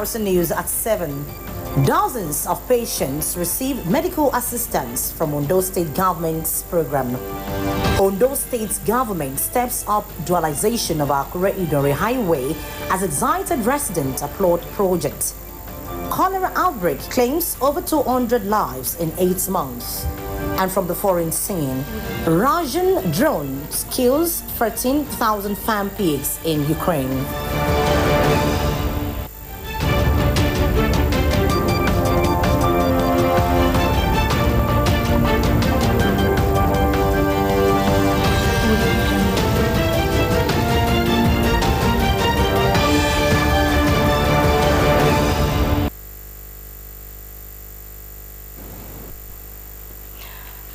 Osrc News at 7. Dozens of patients receive medical assistance from Ondo State Government's program. Ondo State Government steps up dualization of Akure Idore Highway as excited residents applaud project. Cholera outbreak claims over 200 lives in 8 months. And from the foreign scene, Russian drones kills 13,000 farm pigs in Ukraine.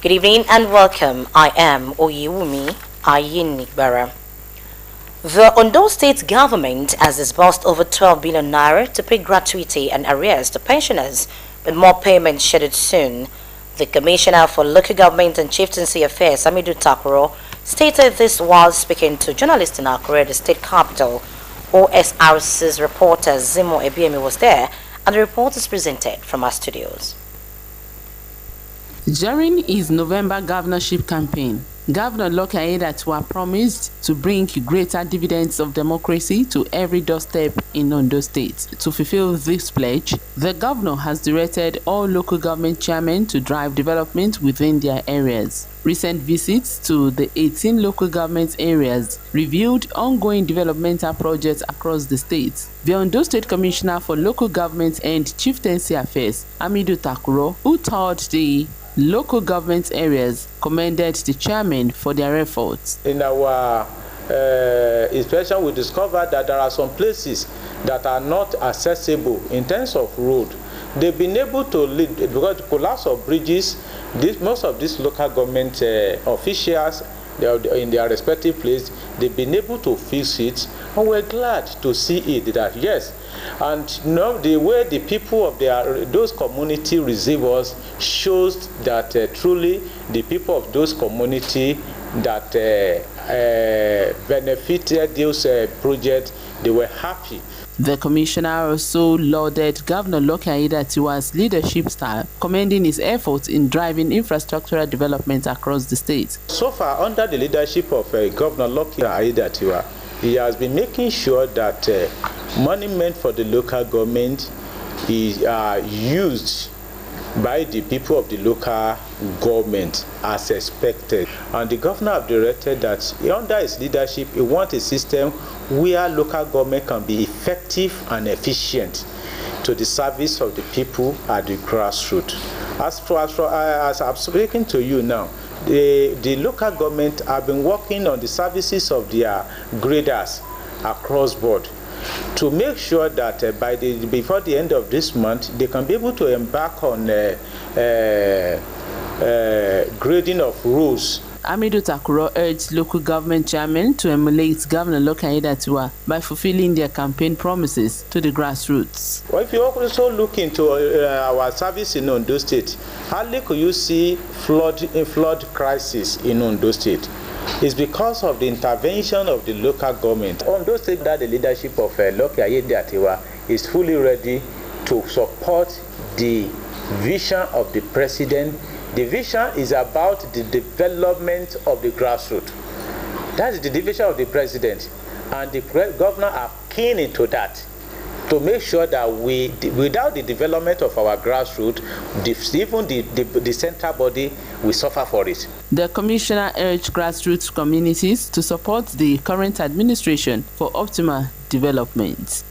Good evening and welcome. I am Oyewumi Ayinigbara. The Ondo State Government has disbursed over 12 billion naira to pay gratuity and arrears to pensioners, with more payments scheduled soon. The Commissioner for Local Government and Chieftaincy Affairs, Amidu Takuro, stated this while speaking to journalists in Akure, the state capital. Osrc's reporter Zimo Ebiemi was there, and the report is presented from our studios. During his November governorship campaign, Governor Lucky Aiyedatiwa promised to bring greater dividends of democracy to every doorstep in Ondo State. To fulfill this pledge, the governor has directed all local government chairmen to drive development within their areas. Recent visits to the 18 local government areas reviewed ongoing developmental projects across the state. The Ondo State Commissioner for Local Government and Chieftaincy Affairs, Amidu Takuro, who toured the local government areas, commended the chairman for their efforts. In our inspection, we discovered that there are some places that are not accessible in terms of road. They've been able to lead, because the collapse of bridges, most of these local government officials, in their respective place, they've been able to fix it, and we're glad to see it that yes. And now the way the people of those community receive us shows that truly the people of those community that benefited those projects, they were happy. The commissioner also lauded Governor Lucky Aiyedatiwa's leadership style, commending his efforts in driving infrastructural development across the state. So far, under the leadership of Governor Lucky Aiyedatiwa, he has been making sure that money meant for the local government is used by the people of the local government as expected. And the governor has directed that under his leadership, he wants a system where local government can be effective and efficient to the service of the people at the grassroots. As I'm speaking to you now, the local government have been working on the services of their graders across board to make sure that before the end of this month, they can be able to embark on grading of roads. Amidu Takuro urged local government chairmen to emulate Governor Lucky Aiyedatiwa by fulfilling their campaign promises to the grassroots. Well, if you also look into our service in Ondo State, hardly could you see flood crisis in Ondo State. It's because of the intervention of the local government. Ondo State, that the leadership of Lucky Aiyedatiwa is fully ready to support the vision of the president. The vision is about the development of the grassroots. That is the vision of the president, and the governor are keen into that to make sure that without the development of our grassroots, even the central body will suffer for it. The commissioner urged grassroots communities to support the current administration for optimal development.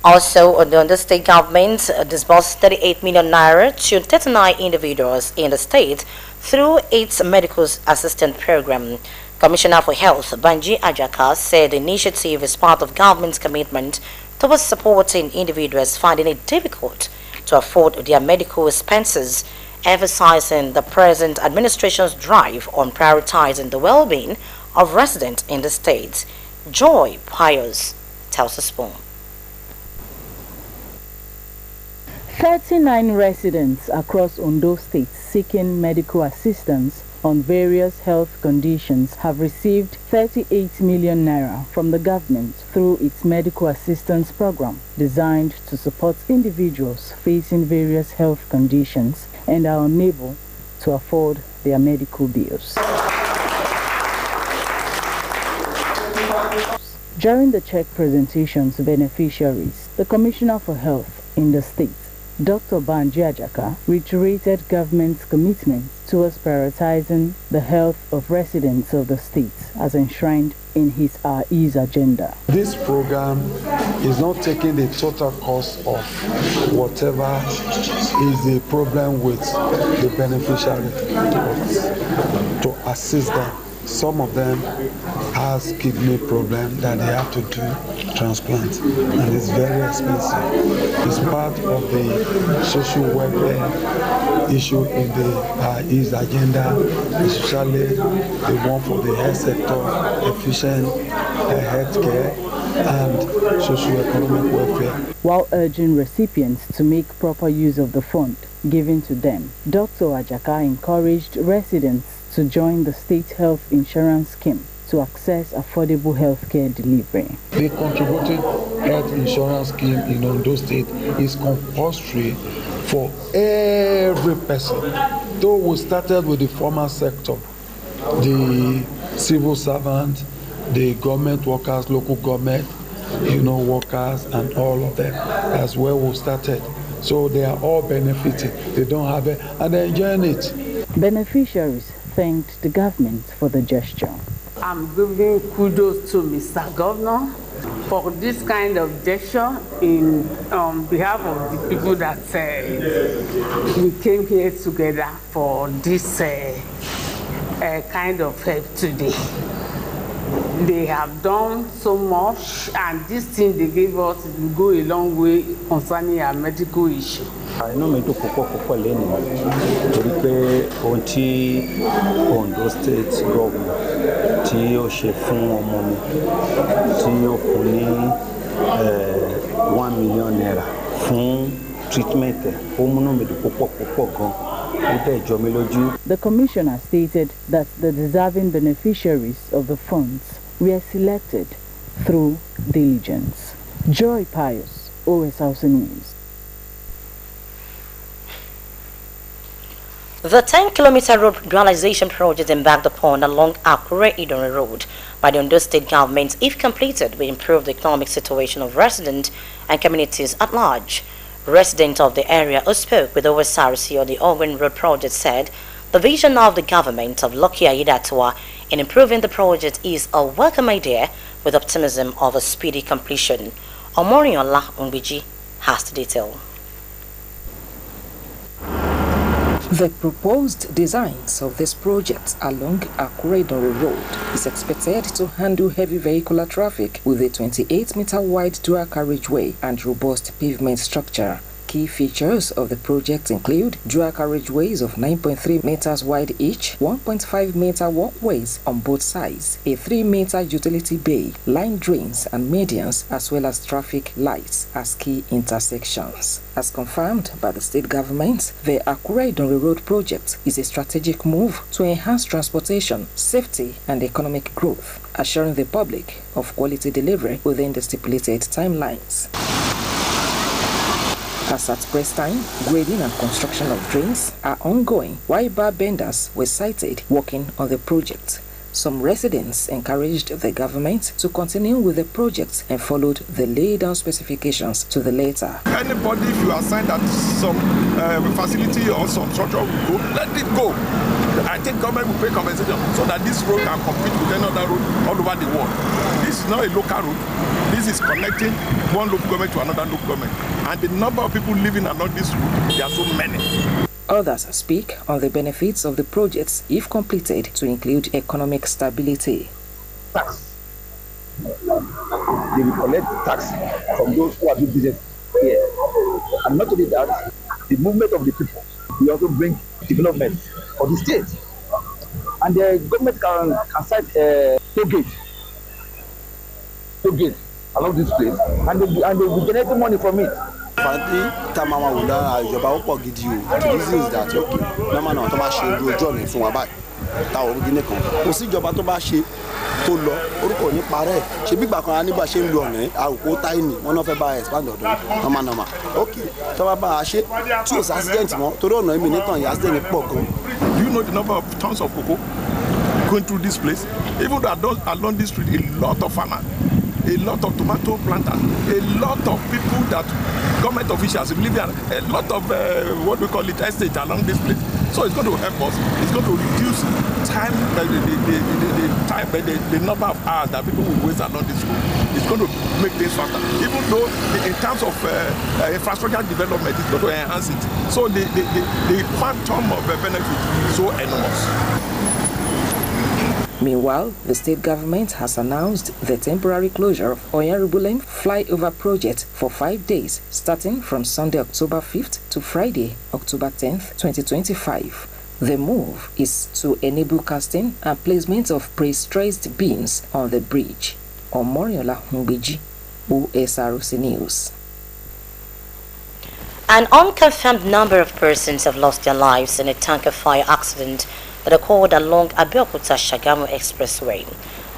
Also, the Ondo State Government disbursed 38 million naira to 39 individuals in the state through its medical assistant program. Commissioner for Health, Banji Ajaka, said the initiative is part of government's commitment towards supporting individuals finding it difficult to afford their medical expenses, emphasizing the present administration's drive on prioritizing the well-being of residents in the state. Joy Pius tells us more. 39 residents across Ondo State seeking medical assistance on various health conditions have received 38 million naira from the government through its medical assistance program designed to support individuals facing various health conditions and are unable to afford their medical bills. During the check presentation to beneficiaries, the Commissioner for Health in the state, Dr. Banji Ajaka, reiterated government's commitment towards prioritizing the health of residents of the state as enshrined in his Ease agenda. This program is not taking the total cost of whatever is the problem with the beneficiary, to assist them. Some of them has kidney problem that they have to do transplant, and it's very expensive. It's part of the social welfare issue in the Ease agenda, especially the one for the health sector, efficient healthcare and socio-economic welfare. While urging recipients to make proper use of the fund given to them, Dr. Ajaka encouraged residents to join the state health insurance scheme to access affordable healthcare delivery. The contributed health insurance scheme in Ondo State is compulsory for every person. Though we started with the formal sector, the civil servant, the government workers, local government, workers, and all of them. That's where we started. So they are all benefiting. They don't have it, and they're enjoying it. Beneficiaries thanked the government for the gesture. I'm giving kudos to Mr. Governor for this kind of gesture in behalf of the people that we came here together for this kind of help today. They have done so much, and this thing they gave us will go a long way concerning our medical issue. Inú mi dùn púpọ̀ lẹ́nu torí pé ohun tí Ondo State Government tí ó ṣe fún ọmọ mi tí ó fún ní 1 million naira fún treatment ó múnú mi dùn púpọ̀ gan. The commissioner stated that the deserving beneficiaries of the funds were selected through diligence. Joy Pius, Osrc News. The 10-kilometer road realization project embarked upon along Akure-Idori Road by the Ondo State government, if completed, will improve the economic situation of residents and communities at large. Residents of the area who spoke with Osrc on the Ogwen Road project said the vision of the government of Lucky Aiyedatiwa in improving the project is a welcome idea with optimism of a speedy completion. Omoriola Ungbiji has the detail. The proposed designs of this project along Akure-Idori Road is expected to handle heavy vehicular traffic with a 28-meter wide dual carriageway and robust pavement structure. Key features of the project include dual carriageways of 9.3 meters wide each, 1.5 meter walkways on both sides, a 3-meter utility bay, line drains and medians, as well as traffic lights as key intersections. As confirmed by the state government, the Akure-Idori Road project is a strategic move to enhance transportation, safety and economic growth, assuring the public of quality delivery within the stipulated timelines. As at press time, grading and construction of drains are ongoing, while bar benders were sighted working on the project. Some residents encouraged the government to continue with the project and followed the laid-down specifications to the letter. Anybody, if you assign that some facility or some structure will go, let it go. I think government will pay compensation so that this road can compete with any other road all over the world. This is not a local road. This is connecting one local government to another local government. And the number of people living along this route, there are so many. Others speak on the benefits of the projects if completed to include economic stability. Tax. They will collect tax from those who are doing business here. And not only that, the movement of the people will also bring development for the state. And the government can cite a toll gate along this place, and they will generate money from it. àǹfààní tá a máa wò lára ìjọba ó pọ̀ gidi o. The reason is that okay normal náà tó bá ṣe irú ojú ọ̀nà fún wa báyìí táwọn orí gíní kan kò sí ìjọba tó bá ṣe tó lọ orúkọ ní parẹ́ ṣe bí gbàkan nígbà ṣe ń lo ọ̀nà àròkó táìní wọn náà fẹ́ bá expand ọ̀dọ́ normal ok tó bá bá a ṣe tí ò sí accident mọ́ torí ọ̀nà ìmì nítàn yìí accident pọ̀ gan. Do you know the number of tons of cocoa going through this place? Even though along this street, a lot of farmers, a lot of tomato planters, a lot of people that government officials live here, a lot of what we call it estate along this place. So it's going to help us. It's going to reduce time, the number of hours that people will waste along this road. It's going to make things faster. Even though in terms of infrastructure development, it's going to enhance it. So the quantum of benefit is so enormous. Meanwhile, the state government has announced the temporary closure of Oyarubulem flyover project for 5 days, starting from Sunday, October 5th to Friday, October 10th, 2025. The move is to enable casting and placement of pre-stressed beams on the bridge. Omoriola Humbeji, Osrc News. An unconfirmed number of persons have lost their lives in a tanker fire accident that occurred along Abeokuta-Shagamu Expressway.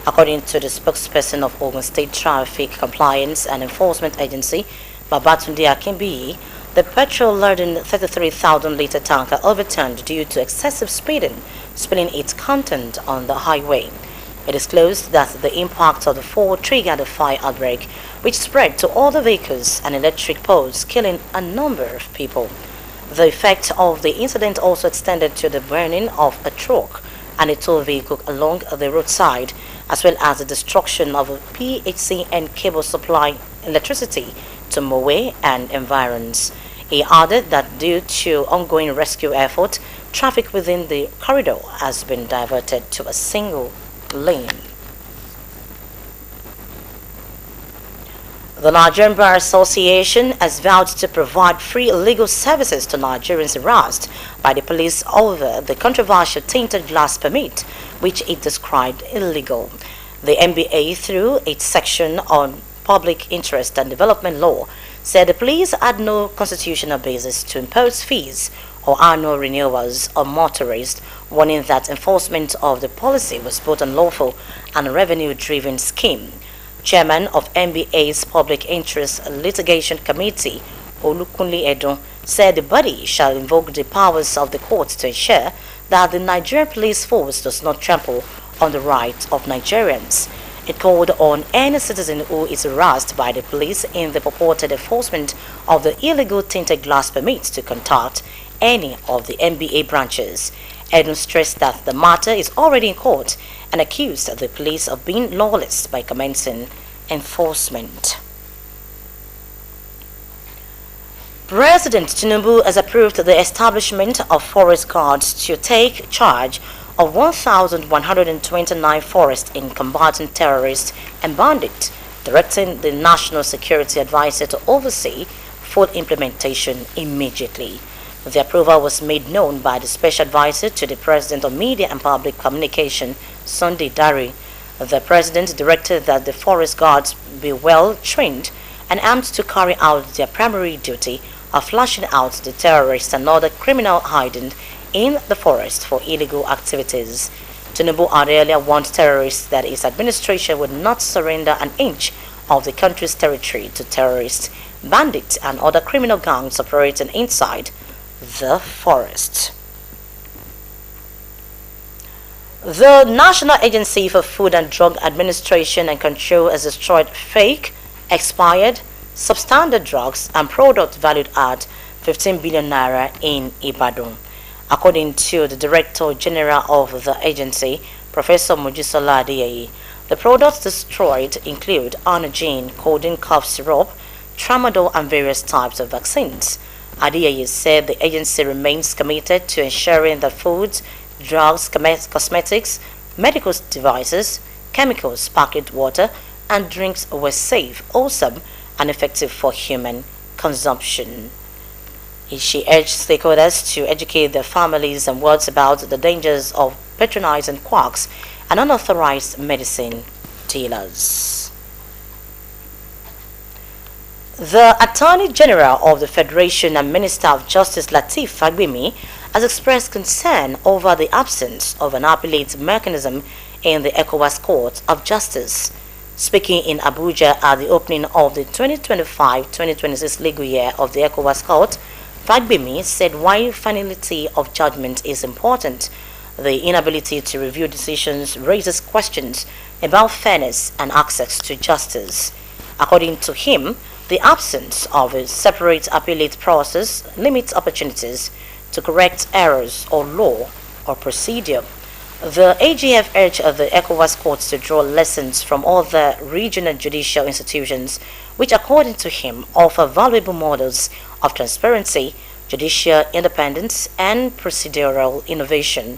According to the spokesperson of Ogun State Traffic Compliance and Enforcement Agency, Babatunde Akinbiyi, the petrol-laden 33,000-litre tanker overturned due to excessive speeding, spilling its content on the highway. It disclosed that the impact of the fall triggered a fire outbreak, which spread to all the vehicles and electric poles, killing a number of people. The effect of the incident also extended to the burning of a truck and a tow vehicle along the roadside, as well as the destruction of a PHC and cable supply electricity to Moe and environs. He added that due to ongoing rescue effort, traffic within the corridor has been diverted to a single lane. The Nigerian Bar Association has vowed to provide free legal services to Nigerians harassed by the police over the controversial tinted glass permit, which it described illegal. The NBA, through its section on public interest and development law, said the police had no constitutional basis to impose fees or annual renewals on motorists, warning that enforcement of the policy was both unlawful and a revenue-driven scheme. Chairman of NBA's Public Interest Litigation Committee, Olukunle Edun, said the body shall invoke the powers of the court to ensure that the Nigerian police force does not trample on the rights of Nigerians. It called on any citizen who is harassed by the police in the purported enforcement of the illegal tinted glass permits to contact any of the NBA branches. Edun stressed that the matter is already in court and accused the police of being lawless by commencing enforcement. President Tinubu has approved the establishment of forest guards to take charge of 1,129 forests in combating terrorists and bandits, directing the National Security Advisor to oversee full implementation immediately. The approval was made known by the Special Advisor to the President of Media and Public Communication, Sunday Dari. The President directed that the forest guards be well trained and armed to carry out their primary duty of flashing out the terrorists and other criminal hiding in the forest for illegal activities. Tinubu had earlier warned terrorists that his administration would not surrender an inch of the country's territory to terrorists, bandits, and other criminal gangs operating inside the forest. The National Agency for Food and Drug Administration and Control has destroyed fake, expired, substandard drugs and products valued at 15 billion naira in Ibadan. According to the Director General of the agency, Professor Mojisola Adeyeye, the products destroyed include Anagene, codeine cough syrup, tramadol, and various types of vaccines. Adeyeye said the agency remains committed to ensuring that foods, drugs, cosmetics, medical devices, chemicals, packaged water, and drinks were safe, wholesome, and effective for human consumption. She urged stakeholders to educate their families and wards about the dangers of patronizing quacks and unauthorized medicine dealers. The Attorney General of the Federation and Minister of Justice Lateef Fagbemi has expressed concern over the absence of an appellate mechanism in the ECOWAS Court of Justice. Speaking in Abuja at the opening of the 2025-2026 legal year of the ECOWAS Court, Fagbemi said while finality of judgment is important, the inability to review decisions raises questions about fairness and access to justice. According to him, the absence of a separate appellate process limits opportunities to correct errors or law or procedure. The AGF urged the ECOWAS courts to draw lessons from other regional judicial institutions, which according to him offer valuable models of transparency, judicial independence, and procedural innovation.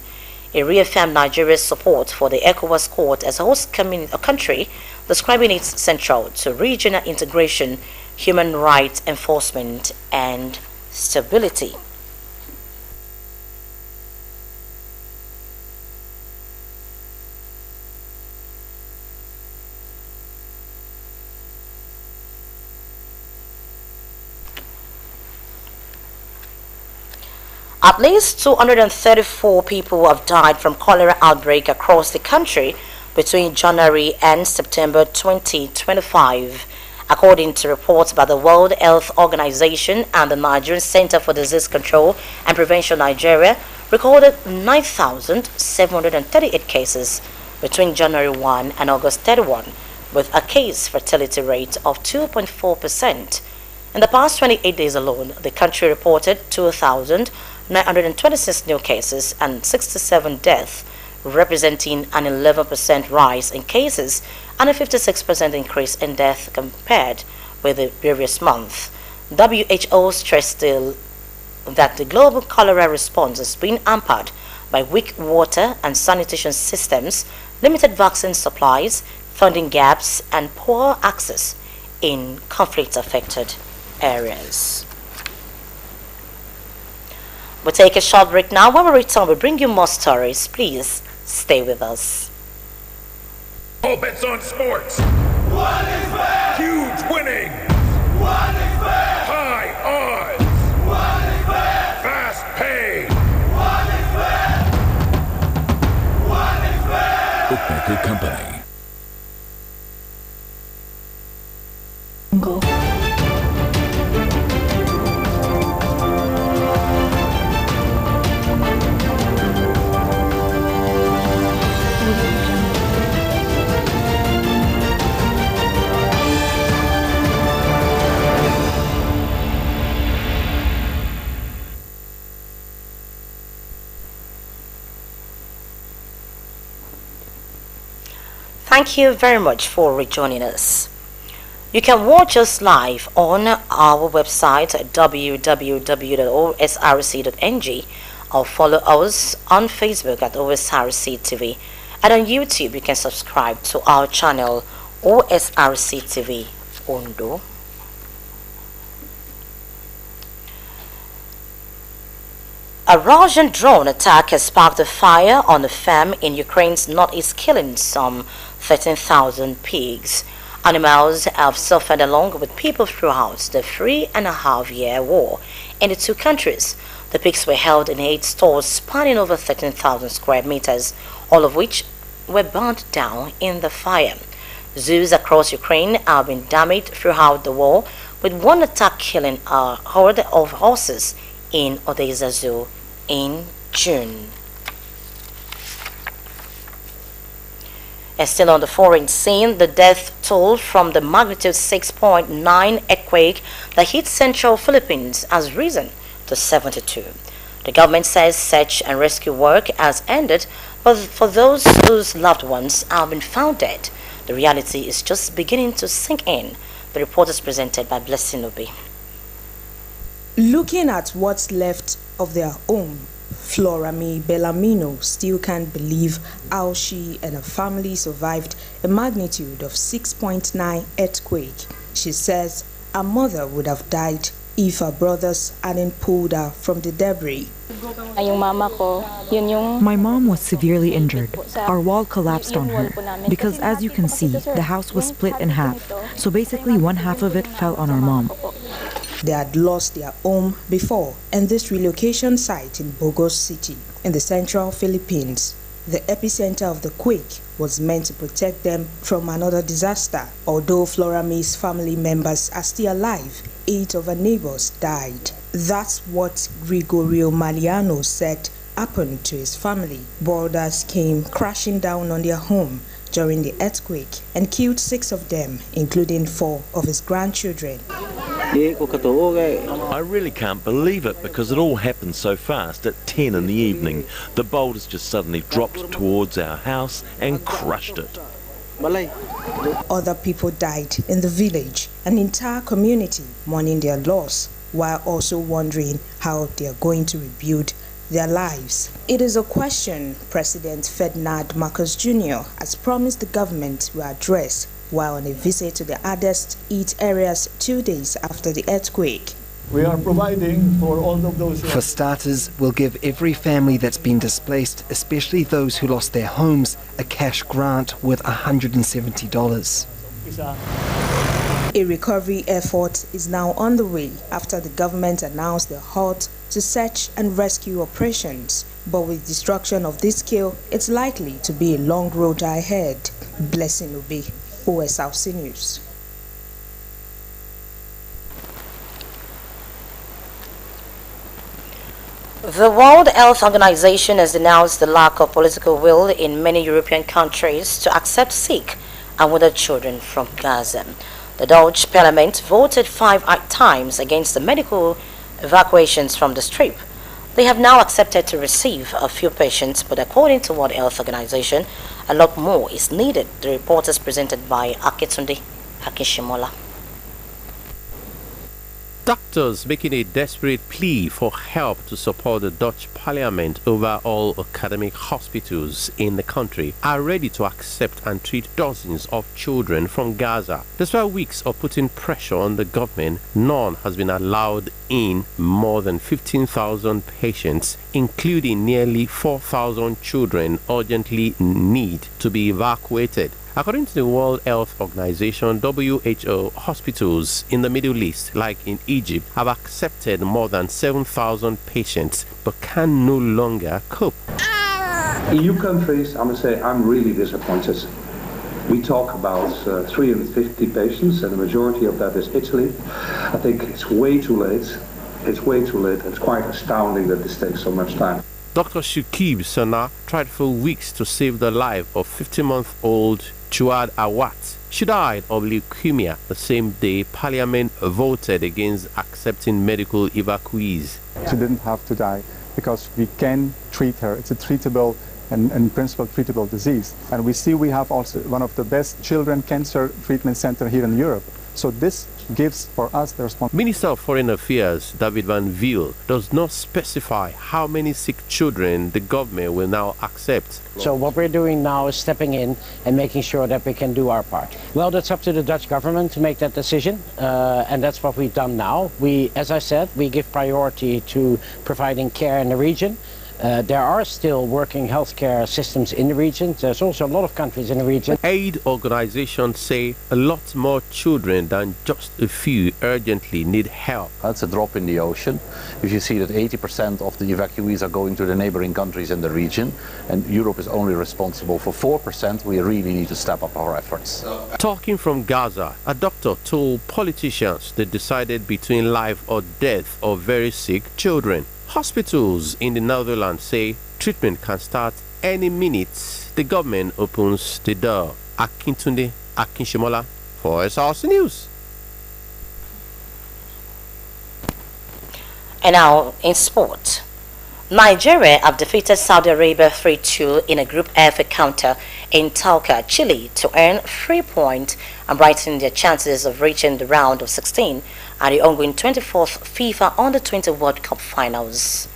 He reaffirmed Nigeria's support for the ECOWAS court as a host country, describing it central to regional integration, human rights enforcement, and stability. At least 234 people have died from cholera outbreak across the country between January and September 2025, according to reports by the World Health Organization and the Nigerian Center for Disease Control and Prevention Nigeria. Recorded 9,738 cases between January 1 and August 31, with a case fatality rate of 2.4%. In the past 28 days alone, the country reported 2,926 new cases and 67 deaths, representing an 11% rise in cases and a 56% increase in deaths compared with the previous month. WHO stressed that the global cholera response has been hampered by weak water and sanitation systems, limited vaccine supplies, funding gaps, and poor access in conflict-affected areas. We'll take a short break now. When we return, we'll bring you more stories. Please stay with us. All bets on sports. One is fair. Huge winning. One is fair. High odds. One is fair. Fast pay. One is fair. One is fair. Bookmaker Company. Thank you very much for rejoining us. You can watch us live on our website at www.osrc.ng or follow us on Facebook at OSRC TV, and on YouTube you can subscribe to our channel OSRC TV Ondo. A Russian drone attack has sparked a fire on a farm in Ukraine's northeast, killing some 13,000 pigs. Animals have suffered along with people throughout the 3.5-year war in the two countries. The pigs were held in 8 stores spanning over 13,000 square meters, all of which were burnt down in the fire. Zoos across Ukraine have been damaged throughout the war, with one attack killing a herd of horses in Odessa Zoo in June. And still on the foreign scene, the death toll from the magnitude 6.9 earthquake that hit central Philippines has risen to 72. The government says search and rescue work has ended, but for those whose loved ones have been found dead, the reality is just beginning to sink in. The report is presented by Blessing Obi. Looking at what's left of their home, Florami Bellamino still can't believe how she and her family survived a magnitude of 6.9 earthquake. She says her mother would have died if her brothers hadn't pulled her from the debris. My mom was severely injured. Our wall collapsed on her because, as you can see, the house was split in half. So basically, one half of it fell on our mom. They had lost their home before, and this relocation site in Bogos City, in the central Philippines, the epicenter of the quake, was meant to protect them from another disaster. Although Florami's family members are still alive, 8 of her neighbors died. That's what Gregorio Maliano said happened to his family. Boulders came crashing down on their home during the earthquake and killed 6 of them, including 4 of his grandchildren. I really can't believe it because it all happened so fast. At 10 in the evening, the boulders just suddenly dropped towards our house and crushed it. Other people died in the village, an entire community mourning their loss, while also wondering how they are going to rebuild their lives. It is a question President Ferdinand Marcos Jr. has promised the government will address while on a visit to the hardest hit areas 2 days after the earthquake. We are providing for all of those. For starters, we'll give every family that's been displaced, especially those who lost their homes, a cash grant worth $170. A recovery effort is now on the way after the government announced the halt to search and rescue operations. But with destruction of this scale, it's likely to be a long road ahead. Blessing Obi, Osrc News. The World Health Organization has denounced the lack of political will in many European countries to accept sick and wounded children from Gaza. The Dutch parliament voted 5 times against the medical evacuations from the Strip. They have now accepted to receive a few patients, but according to World Health Organization, a lot more is needed. The report is presented by Akitunde Hakishimola. Doctors making a desperate plea for help to support the Dutch parliament over all academic hospitals in the country are ready to accept and treat dozens of children from Gaza. Despite weeks of putting pressure on the government, none has been allowed in. More than 15,000 patients, including nearly 4,000 children, urgently need to be evacuated. According to the World Health Organization, WHO, hospitals in the Middle East, like in Egypt, have accepted more than 7,000 patients but can no longer cope. EU countries, I must say, I'm really disappointed. We talk about 350 patients, and the majority of that is Italy. I think it's way too late. It's way too late. It's quite astounding that this takes so much time. Dr. Shukib Sana tried for weeks to save the life of 50-month-old Chuad Awat. She died of leukemia the same day Parliament voted against accepting medical evacuees. She didn't have to die because we can treat her. It's a treatable and in principle treatable disease. And we have also one of the best children cancer treatment center here in Europe. So this gives for us the responsibility. Minister of Foreign Affairs David Van Viel does not specify how many sick children the government will now accept. So what we're doing now is stepping in and making sure that we can do our part. Well, that's up to the Dutch government to make that decision, and that's what we've done now. As I said, we give priority to providing care in the region. There are still working healthcare systems in the region. There's also a lot of countries in the region. Aid organizations say a lot more children than just a few urgently need help. That's a drop in the ocean. If you see that 80% of the evacuees are going to the neighboring countries in the region, and Europe is only responsible for 4%, we really need to step up our efforts. Talking from Gaza, a doctor told politicians they decided between life or death of very sick children. Hospitals in the Netherlands say treatment can start any minute the government opens the door. Akintunde Akinshimola for Osrc News. And now in sport. Nigeria have defeated Saudi Arabia 3-2 in a Group F encounter in Talca, Chile to earn 3 points and brighten their chances of reaching the round of 16 at the ongoing 24th FIFA Under-20 World Cup Finals.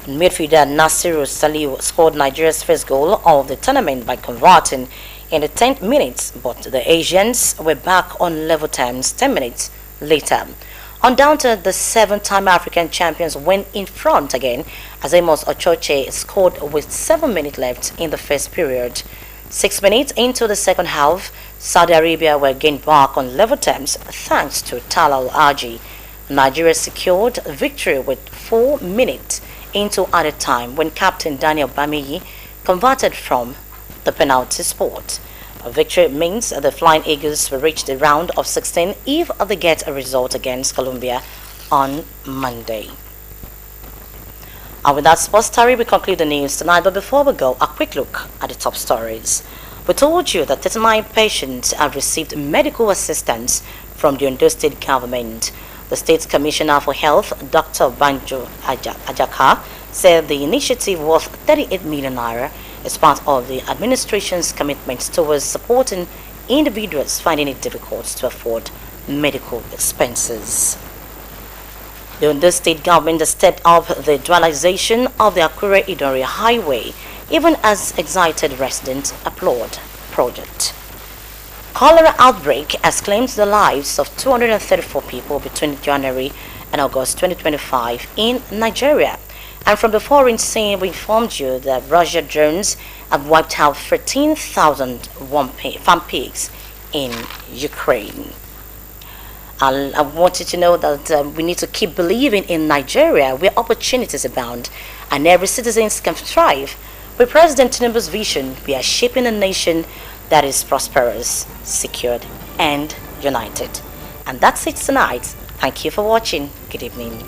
Midfielder Nasiru Saliu scored Nigeria's first goal of the tournament by converting in the 10th minute, but the Asians were back on level terms 10 minutes later. Undoubted, the 7-time African champions went in front again as Amos Ochoche scored with 7 minutes left in the first period. 6 minutes into the second half, Saudi Arabia were gained back on level terms thanks to Talal Aji. Nigeria secured victory with 4 minutes into added time when Captain Daniel Bamiyi converted from the penalty spot. A victory means the Flying Eagles will reach the round of 16 if they get a result against Colombia on Monday. And with that sports story, we conclude the news tonight. But before we go, a quick look at the top stories. We told you that 39 patients have received medical assistance from the Ondo State government. The State Commissioner for Health, Dr. Banjo Ajaka, said the initiative worth 38 million naira is part of the administration's commitments towards supporting individuals finding it difficult to afford medical expenses. The Ondo State government has stepped up the dualization of the Akure-Idori highway, even as excited residents applaud project. Cholera outbreak has claimed the lives of 234 people between January and August 2025 in Nigeria. And from the foreign scene, we informed you that Russian drones have wiped out 13,000 farm pigs in Ukraine. I want you to know that we need to keep believing in Nigeria, where opportunities abound and every citizen can thrive. With President Tinubu's vision, we are shaping a nation that is prosperous, secured, and united. And that's it tonight. Thank you for watching. Good evening.